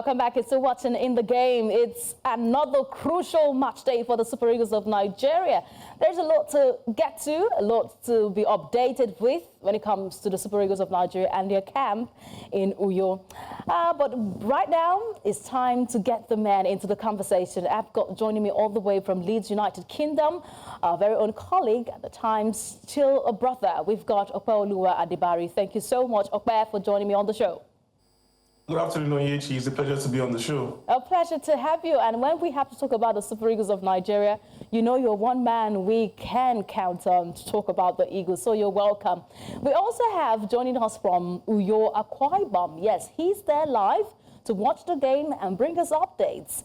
Welcome back. It's still watching In the Game. It's another crucial match day for the Super Eagles of Nigeria. There's a lot to get to, a lot to be updated with when it comes to the Super Eagles of Nigeria and their camp in Uyo. But right now, it's time to get the men into the conversation. I've got joining me all the way from Leeds, United Kingdom, our very own colleague, at the time still a brother. We've got Opeoluwa Adibari. Thank you so much, Ope, for joining me on the show. Good afternoon, Onyechi. It's a pleasure to be on the show. A pleasure to have you. And when we have to talk about the Super Eagles of Nigeria, you know you're one man we can count on to talk about the Eagles, so you're welcome. We also have joining us from Uyo, Akwa Ibom. Yes, he's there live to watch the game and bring us updates.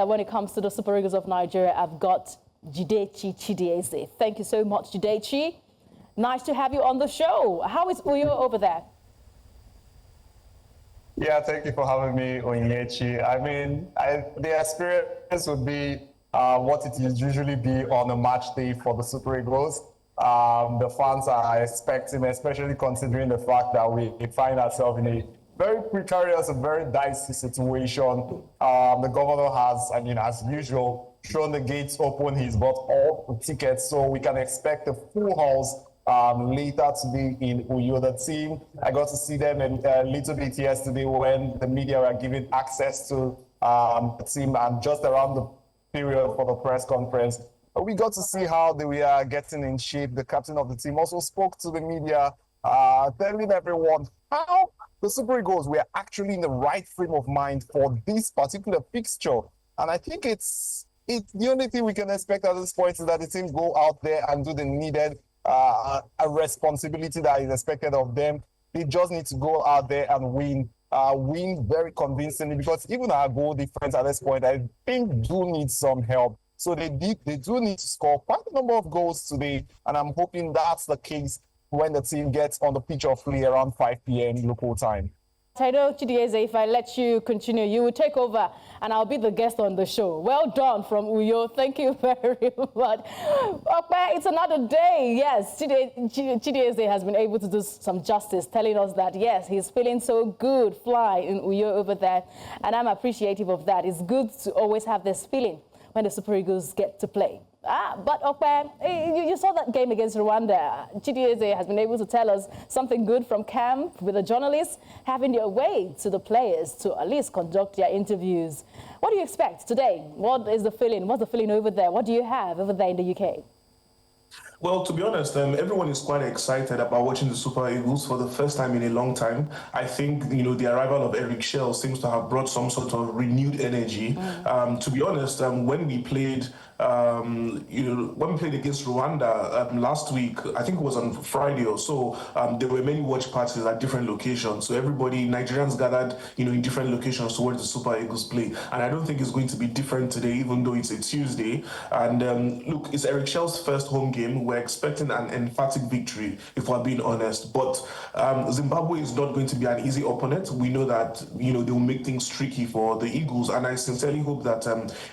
When it comes to the Super Eagles of Nigeria, I've got Jidechi Chidieze. Thank you so much, Jidechi. Nice to have you on the show. How is Uyo over there? Yeah, thank you for having me, Onyechi. I mean, the experience would be what it usually be on a match day for the Super Eagles. The fans are expecting, especially considering the fact that we find ourselves in a very precarious and very dicey situation. The governor has, I mean, as usual, shown the gates open. He's bought all the tickets, so we can expect a full house later today in Uyo. The team, I got to see them a little bit yesterday when the media were giving access to the team, and just around the period for the press conference, we got to see how they were getting in shape. The captain of the team also spoke to the media, telling everyone how the Super Eagles were actually in the right frame of mind for this particular fixture. And I think it's the only thing we can expect at this point is that the team go out there and do the needed a responsibility that is expected of them. They just need to go out there and win very convincingly, because even our goal defense at this point, I think, do need some help. So they do need to score quite a number of goals today, and I'm hoping that's the case when the team gets on the pitch of play around 5 p.m. local time. I know, Chidieze, if I let you continue, you will take over and I'll be the guest on the show. Well done from Uyo. Thank you very much. Okay, it's another day. Yes, Chidieze has been able to do some justice, telling us that, yes, he's feeling so good fly in Uyo over there. And I'm appreciative of that. It's good to always have this feeling when the Super Eagles get to play. But you saw that game against Rwanda. Chidieze has been able to tell us something good from camp, with the journalists having their way to the players to at least conduct their interviews. What do you expect today? What is the feeling? What's the feeling over there? What do you have over there in the UK? Well, to be honest, everyone is quite excited about watching the Super Eagles for the first time in a long time. I think, you know, the arrival of Eric Chelle seems to have brought some sort of renewed energy. To be honest, when we played against Rwanda last week, I think it was on Friday or so, there were many watch parties at different locations. So everybody, Nigerians gathered, you know, in different locations to watch the Super Eagles play. And I don't think it's going to be different today, even though it's a Tuesday. And look, it's Eric Chelle's first home game. We're expecting an emphatic victory, if we're being honest. But Zimbabwe is not going to be an easy opponent. We know that, you know, they will make things tricky for the Eagles. And I sincerely hope that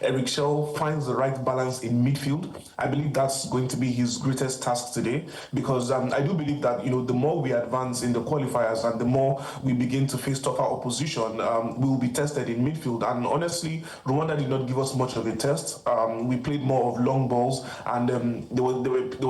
Eric Chelle finds the right balance in midfield. I believe that's going to be his greatest task today, because I do believe that, you know, the more we advance in the qualifiers and the more we begin to face tougher opposition, we will be tested in midfield. And honestly, Rwanda did not give us much of a test. We played more of long balls, and there was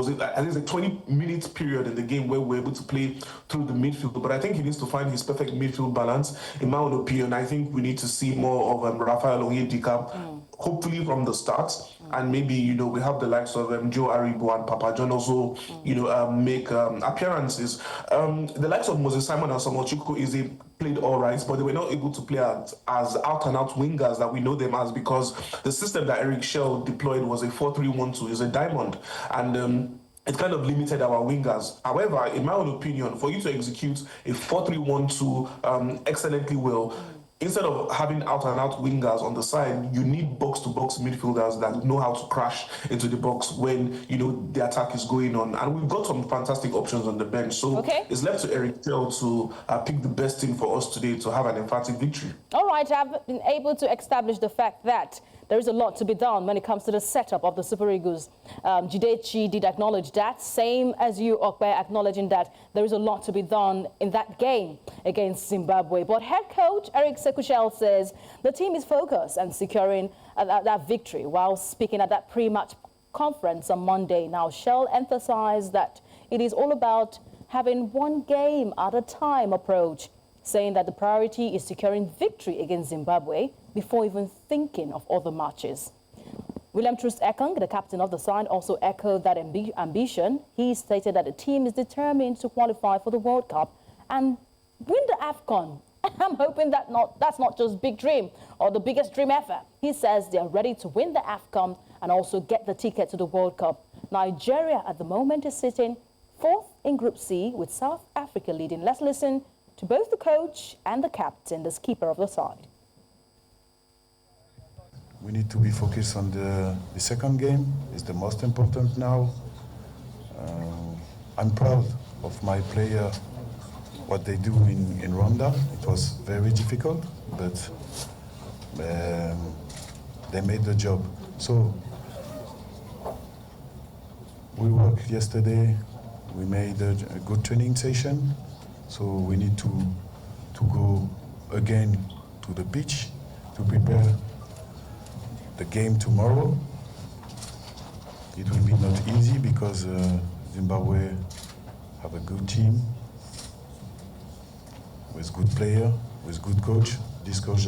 at least a 20-minute period in the game where we were able to play through the midfield. But I think he needs to find his perfect midfield balance. In my own opinion, I think we need to see more of Rafael Onyedika, hopefully from the start. And maybe, you know, we have the likes of Joe Aribo and Papa John also, you know, make appearances. The likes of Moses Simon and Samuel Chukwueze played all right, but they were not able to play as out-and-out wingers that we know them as, because the system that Eric Chelle deployed was a 4-3-1-2, is a diamond. And it kind of limited our wingers. However, in my own opinion, for you to execute a 4-3-1-2 excellently well, instead of having out-and-out wingers on the side, you need box-to-box midfielders that know how to crash into the box when, you know, the attack is going on. And we've got some fantastic options on the bench. So it's left to Eric Chelle to pick the best team for us today to have an emphatic victory. All right, I've been able to establish the fact that there is a lot to be done when it comes to the setup of the Super Eagles. Jidechi did acknowledge that, same as you, Okpe, acknowledging that there is a lot to be done in that game against Zimbabwe. But head coach Eric Chelle says the team is focused on securing that victory while speaking at that pre-match conference on Monday. Now, Chelle emphasized that it is all about having one game at a time approach, saying that the priority is securing victory against Zimbabwe before even thinking of other matches. William Troost-Ekong, the captain of the side, also echoed that ambition. He stated that the team is determined to qualify for the World Cup and win the AFCON. I'm hoping that that's not just big dream or the biggest dream ever. He says they are ready to win the AFCON and also get the ticket to the World Cup. Nigeria at the moment is sitting fourth in Group C with South Africa leading. Let's listen to both the coach and the captain, the skipper of the side. We need to be focused on the second game. It's the most important now. I'm proud of my player, what they do in Rwanda. It was very difficult, but they made the job. So we worked yesterday. We made a good training session. So we need to go again to the pitch to prepare the game tomorrow. It will be not easy because Zimbabwe have a good team with good player, with good coach. This coach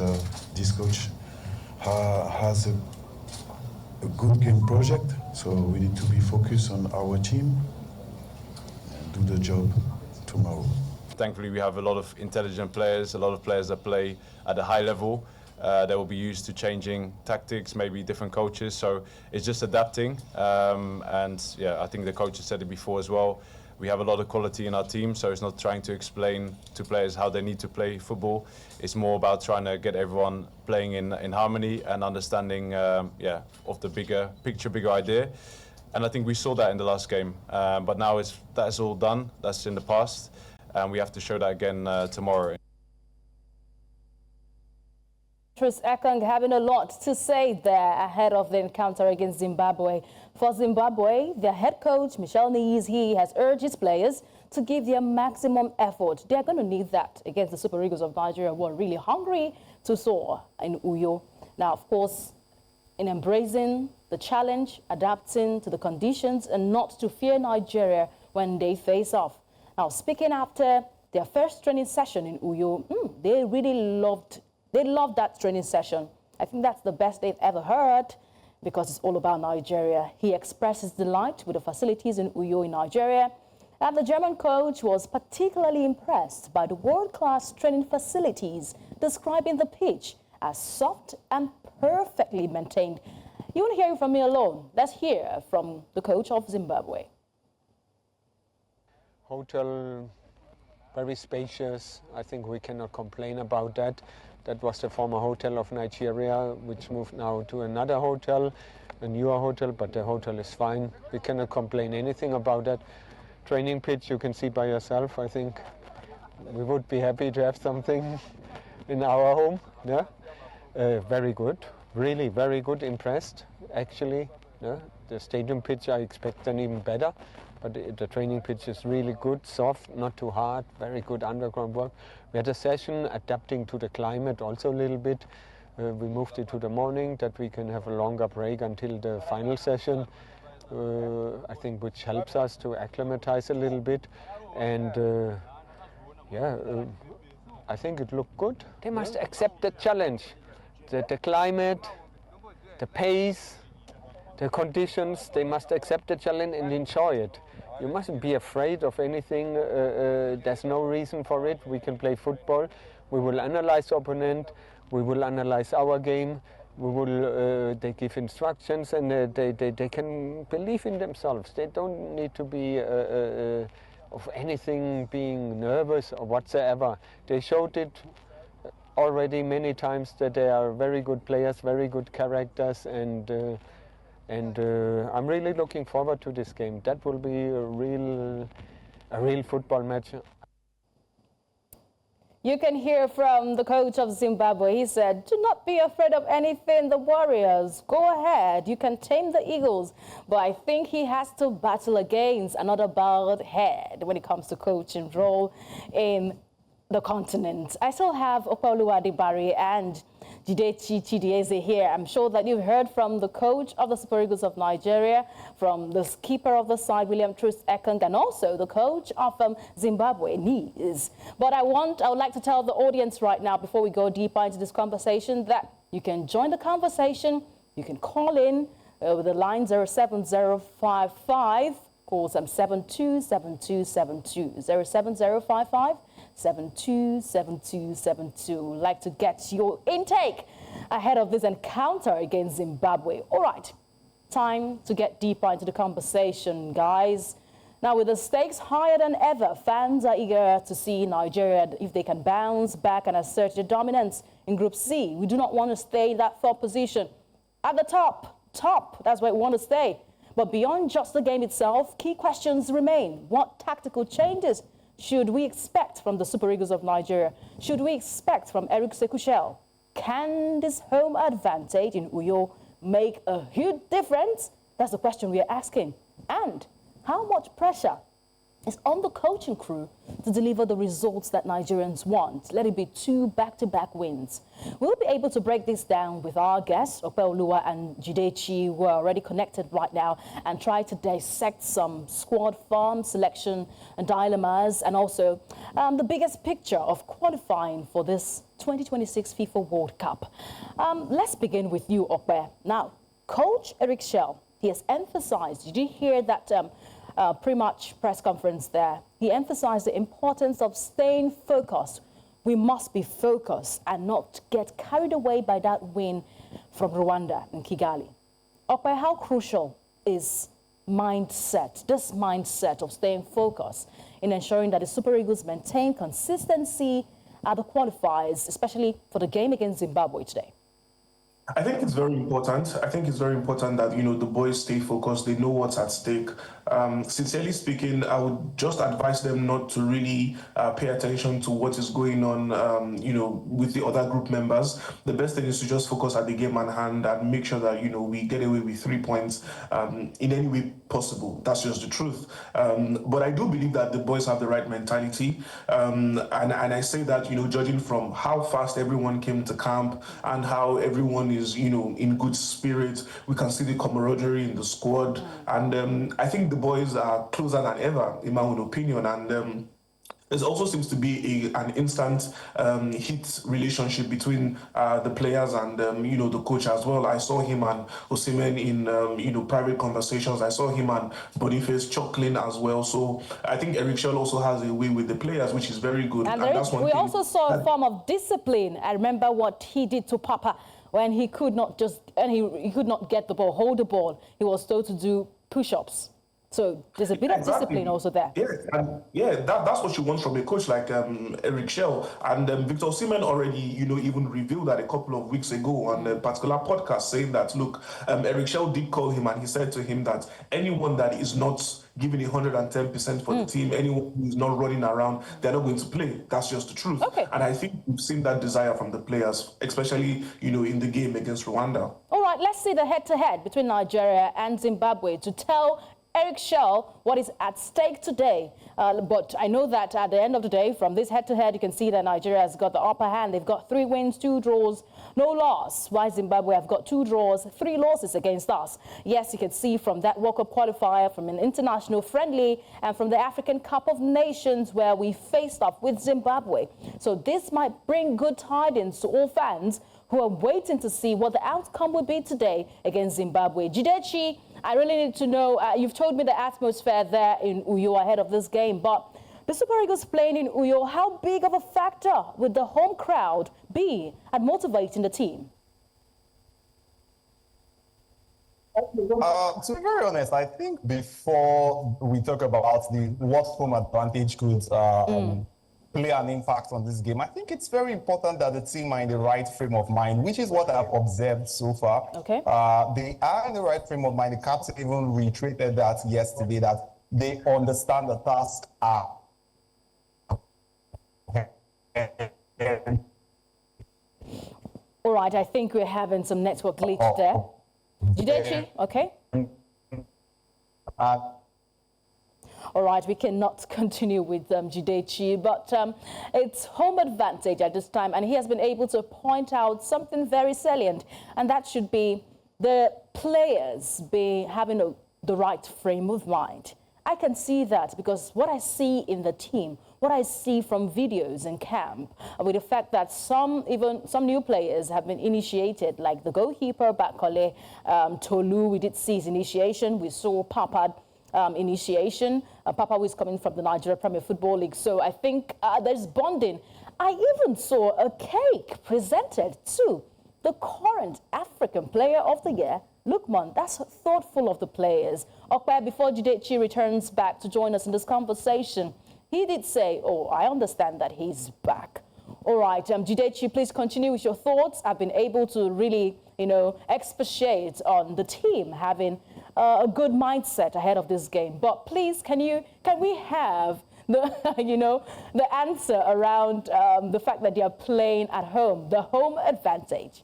has a good game project. So we need to be focused on our team and do the job tomorrow. Thankfully, we have a lot of intelligent players, a lot of players that play at a high level. They will be used to changing tactics, maybe different coaches. So it's just adapting. And yeah, I think the coach has said it before as well. We have a lot of quality in our team, so it's not trying to explain to players how they need to play football. It's more about trying to get everyone playing in harmony and understanding of the bigger picture, bigger idea. And I think we saw that in the last game. But now that's all done. That's in the past. And we have to show that again tomorrow. Troost-Ekong having a lot to say there ahead of the encounter against Zimbabwe. For Zimbabwe, their head coach, Nees, he has urged his players to give their maximum effort. They're going to need that against the Super Eagles of Nigeria, who are really hungry to soar in Uyo. Now, of course, in embracing the challenge, adapting to the conditions, and not to fear Nigeria when they face off. Now, speaking after their first training session in Uyo, they really loved that training session. I think that's the best they've ever heard because it's all about Nigeria. He expressed his delight with the facilities in Uyo in Nigeria. And the German coach was particularly impressed by the world-class training facilities, describing the pitch as soft and perfectly maintained. You won't hear it from me alone. Let's hear from the coach of Zimbabwe. Hotel, very spacious. I think we cannot complain about that. That was the former hotel of Nigeria, which moved now to another hotel, a newer hotel, but the hotel is fine. We cannot complain anything about that. Training pitch, you can see by yourself. I think we would be happy to have something in our home. Yeah, very good, really very good. Impressed, actually. Yeah? The stadium pitch, I expect an even better. But the training pitch is really good, soft, not too hard, very good underground work. We had a session adapting to the climate also a little bit. We moved it to the morning that we can have a longer break until the final session, I think, which helps us to acclimatize a little bit. And I think it looked good. They must accept the challenge, the climate, the pace, the conditions. They must accept the challenge and enjoy it. You mustn't be afraid of anything. There's no reason for it. We can play football. We will analyze the opponent. We will analyze our game. We will. They give instructions, and they can believe in themselves. They don't need to be of anything, being nervous or whatsoever. They showed it already many times that they are very good players, very good characters, and I'm really looking forward to this game. That will be a real football match. You can hear from the coach of Zimbabwe. He said, do not be afraid of anything, the Warriors. Go ahead. You can tame the Eagles. But I think he has to battle against another bald head when it comes to coaching role in the continent. I still have Opoluwa Adibari and Jidechi Chidieze here. I'm sure that you've heard from the coach of the Super Eagles of Nigeria, from the keeper of the side, William Troost-Ekong, and also the coach of Zimbabwe, Nees. But I would like to tell the audience right now, before we go deeper into this conversation, that you can join the conversation. You can call in with the line 07055, call 727272, 07055 727272. Like to get your intake ahead of this encounter against Zimbabwe. All right, time to get deeper into the conversation, guys. Now, with the stakes higher than ever, fans are eager to see Nigeria if they can bounce back and assert their dominance in Group C. We do not want to stay in that third position. At the top, that's where we want to stay. But beyond just the game itself, key questions remain. What tactical changes should we expect from the Super Eagles of Nigeria? Should we expect from Eric Chelle? Can this home advantage in Uyo make a huge difference? That's the question we are asking. And how much pressure is on the coaching crew to deliver the results that Nigerians want? Let it be 2 back-to-back wins. We'll be able to break this down with our guests, Opoluwa and Jidechi, who are already connected right now, and try to dissect some squad form, selection, and dilemmas, and also the biggest picture of qualifying for this 2026 FIFA World Cup. Let's begin with you, Ope. Now, Coach Eric Chelle, he has emphasized, did you hear that pre-match press conference there? He emphasized the importance of staying focused. We must be focused and not get carried away by that win from Rwanda and Kigali. Ope, how crucial is this mindset of staying focused in ensuring that the Super Eagles maintain consistency at the qualifiers, especially for the game against Zimbabwe today? I think it's very important. I think it's very important that, the boys stay focused. They know what's at stake. Sincerely speaking, I would just advise them not to really pay attention to what is going on, with the other group members. The best thing is to just focus at the game at hand and make sure that, we get away with 3 points in any way possible. That's just the truth. But I do believe that the boys have the right mentality. And I say that, judging from how fast everyone came to camp and how everyone is, in good spirit. We can see the camaraderie in the squad. And I think the boys are closer than ever, in my own opinion. And there also seems to be an instant hit relationship between the players and, the coach as well. I saw him and Osimhen in, private conversations. I saw him and Boniface chuckling as well. So I think Eric Chelle also has a way with the players, which is very good. And that's one thing. We also saw a form of discipline. I remember what he did to Papa when he could not he could not get the ball, hold the ball. He was told to do push-ups. So there's a bit of discipline also there. That's what you want from a coach like Eric Chelle. And Victor Osimhen already, even revealed that a couple of weeks ago on a particular podcast, saying that, look, Eric Chelle did call him and he said to him that anyone that is not giving 110% for the team, anyone who's not running around, they're not going to play. That's just the truth. Okay. And I think we've seen that desire from the players, especially, in the game against Rwanda. All right, let's see the head-to-head between Nigeria and Zimbabwe to tell Eric Chelle what is at stake today. But I know that at the end of the day, from this head-to-head, you can see that Nigeria has got the upper hand. They've got 3 wins, 2 draws, no loss. While Zimbabwe have got 2 draws, 3 losses against us. Yes, you can see from that World Cup qualifier, from an international friendly, and from the African Cup of Nations where we faced off with Zimbabwe. So this might bring good tidings to all fans who are waiting to see what the outcome will be today against Zimbabwe. Jidechi, I really need to know, you've told me the atmosphere there in Uyo ahead of this game, but the Super Eagles playing in Uyo, how big of a factor would the home crowd be at motivating the team? To be very honest, I think before we talk about what home advantage could play an impact on this game, I think it's very important that the team are in the right frame of mind, which is what I've observed so far. Okay. They are in the right frame of mind. The captain even reiterated that yesterday, that they understand the task All right, I think we're having some network glitch there. Jidechi, okay? All right, we cannot continue with Jidechi, but it's home advantage at this time, and he has been able to point out something very salient, and that should be the players having the right frame of mind. I can see that because what I see in the team, what I see from videos in camp, with the fact that some new players have been initiated, like the goalkeeper, Bakole, Tolu, we did see his initiation. We saw Papa initiation. Papa was coming from the Nigeria Premier Football League. So I think there's bonding. I even saw a cake presented to the current African Player of the Year, Lukman. That's thoughtful of the players. Okwe, before Jidechi returns back to join us in this conversation, he did say, oh, I understand that he's back. All right, Jidechi, please continue with your thoughts. I've been able to really, expatiate on the team having a good mindset ahead of this game. But please, can we have the, the answer around the fact that they are playing at home, the home advantage?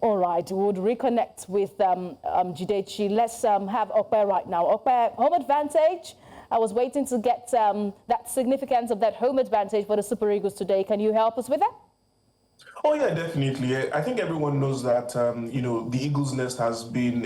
All right, we would reconnect with Jidechi. Let's have Okwe right now. Okwe, home advantage. I was waiting to get that significance of that home advantage for the Super Eagles today. Can you help us with that? Oh, yeah, definitely. I think everyone knows that, the Eagles' nest has been,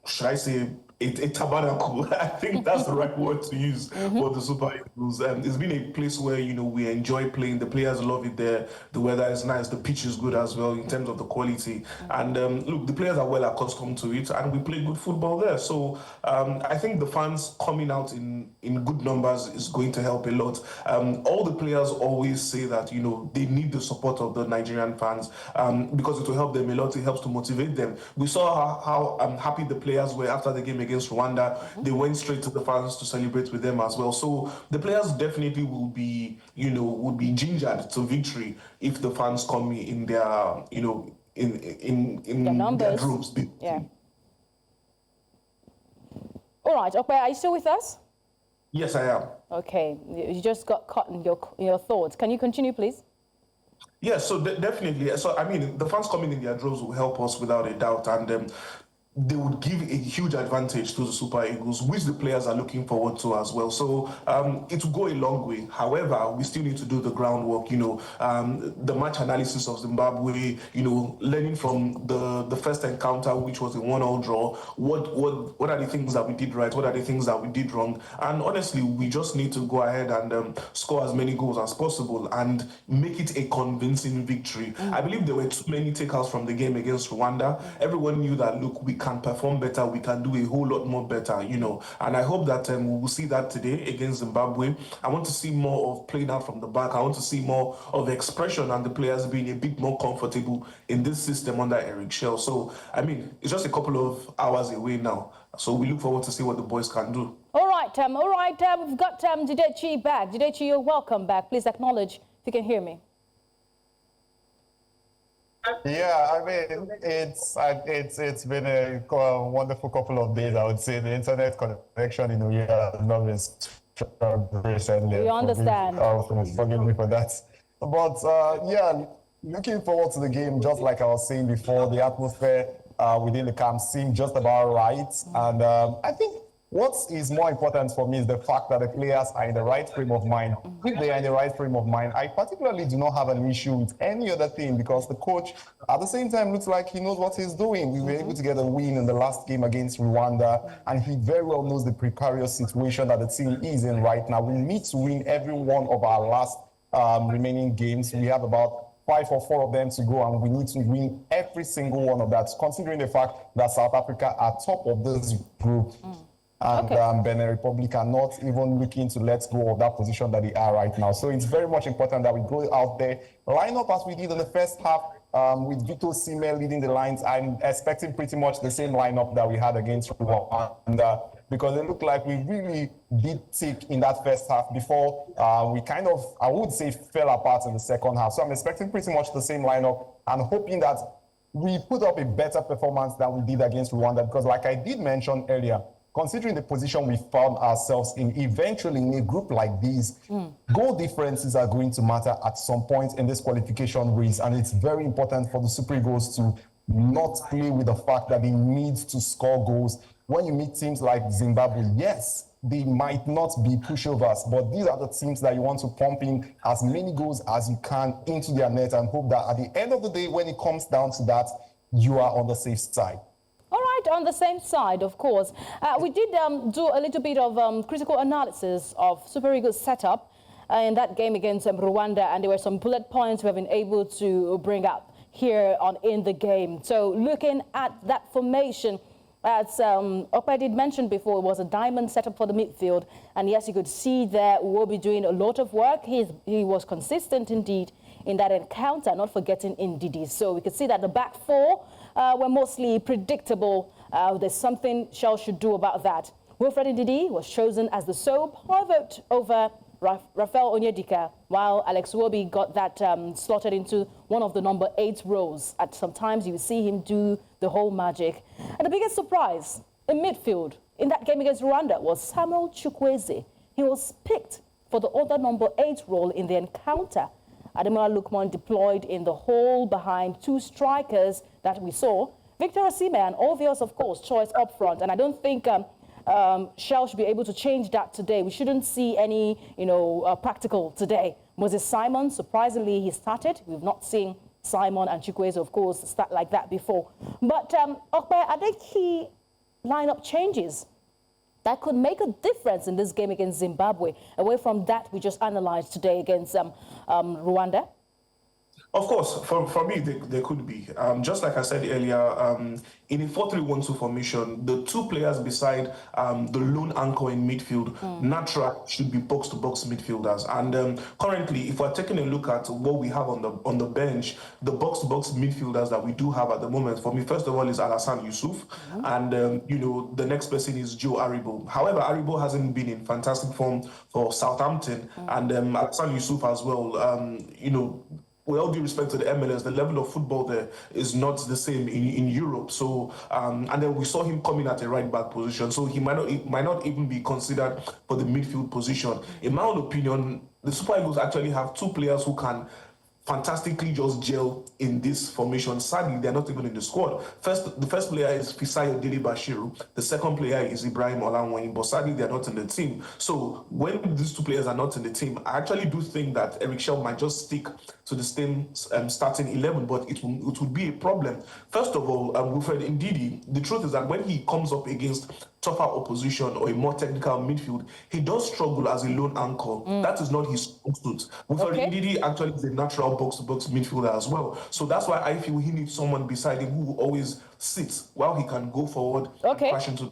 should I say, a tabernacle. I think that's the right word to use for the Super Eagles. It's been a place where, we enjoy playing. The players love it there. The weather is nice. The pitch is good as well in terms of the quality. And look, the players are well accustomed to it, and we play good football there. So I think the fans coming out in good numbers is going to help a lot. All the players always say that, they need the support of the Nigerian fans because it will help them a lot. It helps to motivate them. We saw how happy the players were after the game against Rwanda. They went straight to the fans to celebrate with them as well. So the players definitely will be, would be gingered to victory if the fans come in their, in their groups. Yeah. All right, Okwe, are you still with us? Yes, I am. Okay, you just got caught in your thoughts. Can you continue, please? Yeah, so definitely. So, I mean, the fans coming in their droves will help us without a doubt. And they would give a huge advantage to the Super Eagles, which the players are looking forward to as well. So it will go a long way. However, we still need to do the groundwork, the match analysis of Zimbabwe, learning from the first encounter, which was a 1-1 draw. What are the things that we did right? What are the things that we did wrong? And honestly, we just need to go ahead and score as many goals as possible and make it a convincing victory. I believe there were too many takeouts from the game against Rwanda. Everyone knew that, look, we can perform better, we can do a whole lot more better, and I hope that we will see that today against Zimbabwe. I want to see more of playing out from the back. I want to see more of expression and the players being a bit more comfortable in this system under Eric Chelle. So, I mean, it's just a couple of hours away now. So we look forward to see what the boys can do. All right, we've got Jidechi back. Jidechi, you're welcome back. Please acknowledge if you can hear me. Yeah, I mean, it's been a wonderful couple of days, I would say. The internet connection in Uyo has not been strong recently. You understand. Forgive me for that. But yeah, looking forward to the game, just like I was saying before, the atmosphere within the camp seemed just about right. And I think what is more important for me is the fact that the players are in the right frame of mind. If they are in the right frame of mind, I particularly do not have an issue with any other thing because the coach, at the same time, looks like he knows what he's doing. We were able to get a win in the last game against Rwanda, and he very well knows the precarious situation that the team is in right now. We need to win every one of our last remaining games. We have about 5 or 4 of them to go, and we need to win every single one of that, considering the fact that South Africa are top of this group. And Benin Republic are not even looking to let go of that position that they are right now. So it's very much important that we go out there, line up as we did in the first half with Victor Osimhen leading the lines. I'm expecting pretty much the same lineup that we had against Rwanda because it looked like we really did tick in that first half before we kind of, I would say, fell apart in the second half. So I'm expecting pretty much the same lineup and hoping that we put up a better performance than we did against Rwanda because like I did mention earlier, considering the position we found ourselves in, eventually in a group like this, goal differences are going to matter at some point in this qualification race. And it's very important for the Super Eagles to not play with the fact that they need to score goals. When you meet teams like Zimbabwe, yes, they might not be pushovers, but these are the teams that you want to pump in as many goals as you can into their net and hope that at the end of the day, when it comes down to that, you are on the safe side. All right, on the same side, of course. We did do a little bit of critical analysis of Super Eagles setup in that game against Rwanda, and there were some bullet points we have been able to bring up here on In the Game. So looking at that formation, as Okpa did mention before, it was a diamond setup for the midfield. And yes, you could see that we'll be doing a lot of work. He was consistent indeed in that encounter, not forgetting Ndidi. So we could see that the back four were mostly predictable. There's something Chelle should do about that. Wilfred Ndidi was chosen as the sole pivot over Raphael Onyedika, while Alex Iwobi got that slotted into one of the number 8 roles. At sometimes you see him do the whole magic. And the biggest surprise in midfield in that game against Rwanda was Samuel Chukwueze. He was picked for the other number 8 role in the encounter. Ademola Lookman deployed in the hole behind 2 strikers that we saw. Victor Osimhen, an obvious, of course, choice up front. And I don't think Chelle should be able to change that today. We shouldn't see any, practical today. Moses Simon, surprisingly, he started. We've not seen Simon and Chukwueze, of course, start like that before. But Okpe, are there key lineup changes that could make a difference in this game against Zimbabwe, away from that we just analyzed today against Rwanda? Of course, for me, there could be. Just like I said earlier, in a 4-3-1-2 formation, the 2 players beside the lone anchor in midfield, natural should be box-to-box midfielders. And currently, if we're taking a look at what we have on the bench, the box-to-box midfielders that we do have at the moment, for me, first of all, is Alassane Yusuf, and the next person is Joe Aribo. However, Aribo hasn't been in fantastic form for Southampton, and Alassane Yusuf as well. With all due respect to the MLS, the level of football there is not the same in Europe. So, and then we saw him coming at a right-back position. So he might not even be considered for the midfield position. In my own opinion, the Super Eagles actually have 2 players who can fantastically just gel in this formation. Sadly, they're not even in the squad. The first player is Fisayo Dele Bashiru. The second player is Ibrahim Olanwoyin, but sadly, they're not in the team. So when these 2 players are not in the team, I actually do think that Eric Chelle might just stick to the same starting 11, but it would be a problem. First of all, Wilfred Ndidi, the truth is that when he comes up against tougher opposition or a more technical midfield, he does struggle as a lone anchor. That is not his suit. Wilfred Ndidi actually is a natural box-to-box midfielder as well. So that's why I feel he needs someone beside him who will always sits while he can go forward and crash into.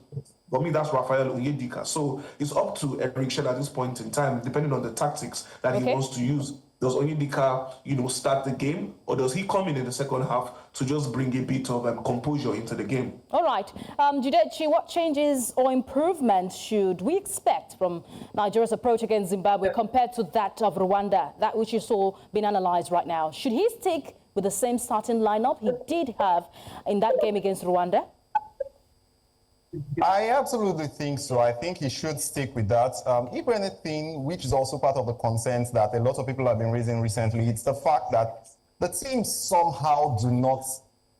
For me, that's Raphael Onyedika. So it's up to Eric Chelle at this point in time, depending on the tactics that he wants to use. Does Onyedika, start the game, or does he come in the second half to just bring a bit of composure into the game? All right. Judechi, what changes or improvements should we expect from Nigeria's approach against Zimbabwe compared to that of Rwanda, that which you saw being analyzed right now? Should he stick with the same starting lineup he did have in that game against Rwanda? I absolutely think so. I think he should stick with that. If anything, which is also part of the concerns that a lot of people have been raising recently, it's the fact that the teams somehow do not,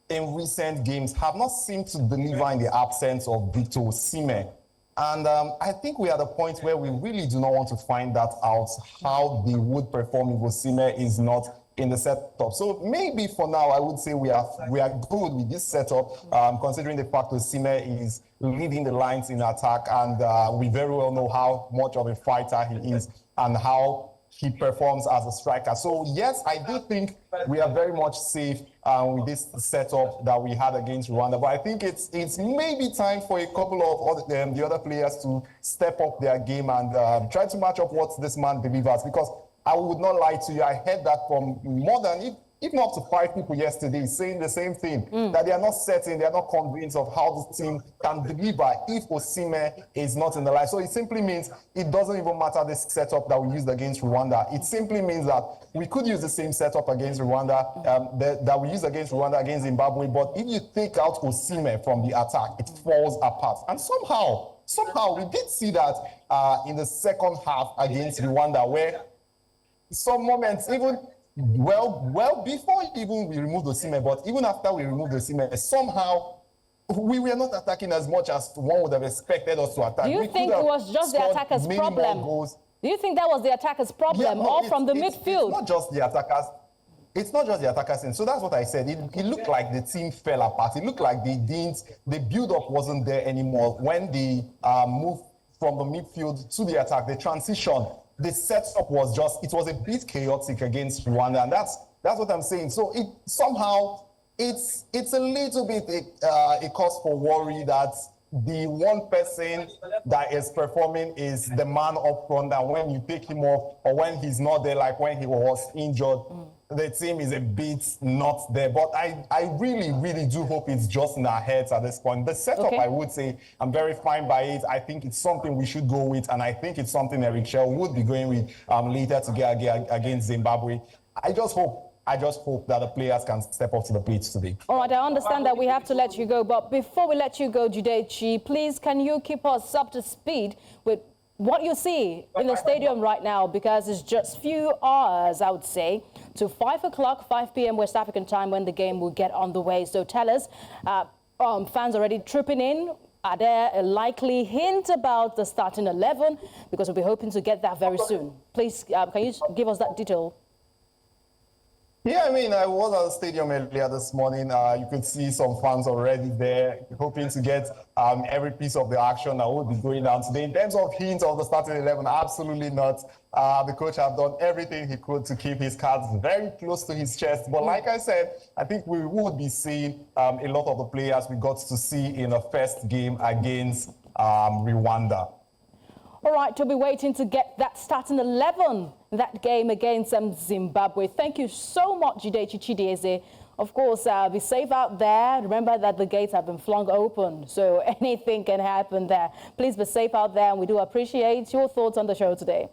in recent games, have not seemed to deliver in the absence of Victor Osimhen. And I think we are at a point where we really do not want to find that out, how they would perform if Osimhen is not in the setup. So maybe for now, I would say we are good with this setup, considering the fact that Osimhen is leading the lines in attack, and we very well know how much of a fighter he is and how he performs as a striker. So yes, I do think we are very much safe with this setup that we had against Rwanda. But I think it's maybe time for a couple of the other players to step up their game and try to match up what this man delivers, because I would not lie to you. I heard that from more than, if not up to 5 people yesterday, saying the same thing, that they are not certain, they are not convinced of how this team can deliver if Osimhen is not in the line. So it simply means it doesn't even matter this setup that we used against Rwanda. It simply means that we could use the same setup against Rwanda, that we used against Rwanda against Zimbabwe, but if you take out Osimhen from the attack, it falls apart. And somehow, somehow we did see that in the second half against Rwanda, where some moments, even well before even we removed the Osimhen, but even after we removed the Osimhen, somehow we were not attacking as much as one would have expected us to attack. Do you think it was just the attackers' problem? Do you think that was the attackers' problem, or from the midfield? It's not just the attackers. It's not just the attackers. And so that's what I said. It looked like the team fell apart. It looked like the build-up wasn't there anymore. When they moved from the midfield to the attack, the transition, the setup was it was a bit chaotic against Rwanda. And that's what I'm saying. So it's a little bit a cause for worry that the one person that is performing is the man up front, and when you take him off or when he's not there, like when he was injured, the team is a bit not there. But I really, really do hope it's just in our heads at this point. The setup, I would say, I'm very fine by it. I think it's something we should go with, and I think it's something Eric Chelle would be going with later to get against Zimbabwe. I just hope that the players can step up to the plate today. All right, I understand that we have to let you go, but before we let you go, Jidechi, please, can you keep us up to speed with what you see in the stadium right now? Because it's just few hours, I would say, to 5 o'clock, 5 p.m. West African time when the game will get on the way. So tell us, fans already tripping in. Are there a likely hint about the starting 11? Because we'll be hoping to get that very soon. Please, can you give us that detail? Yeah, I mean, I was at the stadium earlier this morning. You could see some fans already there, hoping to get every piece of the action that will be going down today. In terms of hints of the starting 11, absolutely not. The coach has done everything he could to keep his cards very close to his chest. But like I said, I think we would be seeing a lot of the players we got to see in the first game against Rwanda. All right, we'll be waiting to get that starting 11, that game against Zimbabwe. Thank you so much, Jidechi Chidieze. Of course, be safe out there. Remember that the gates have been flung open, so anything can happen there. Please be safe out there, and we do appreciate your thoughts on the show today.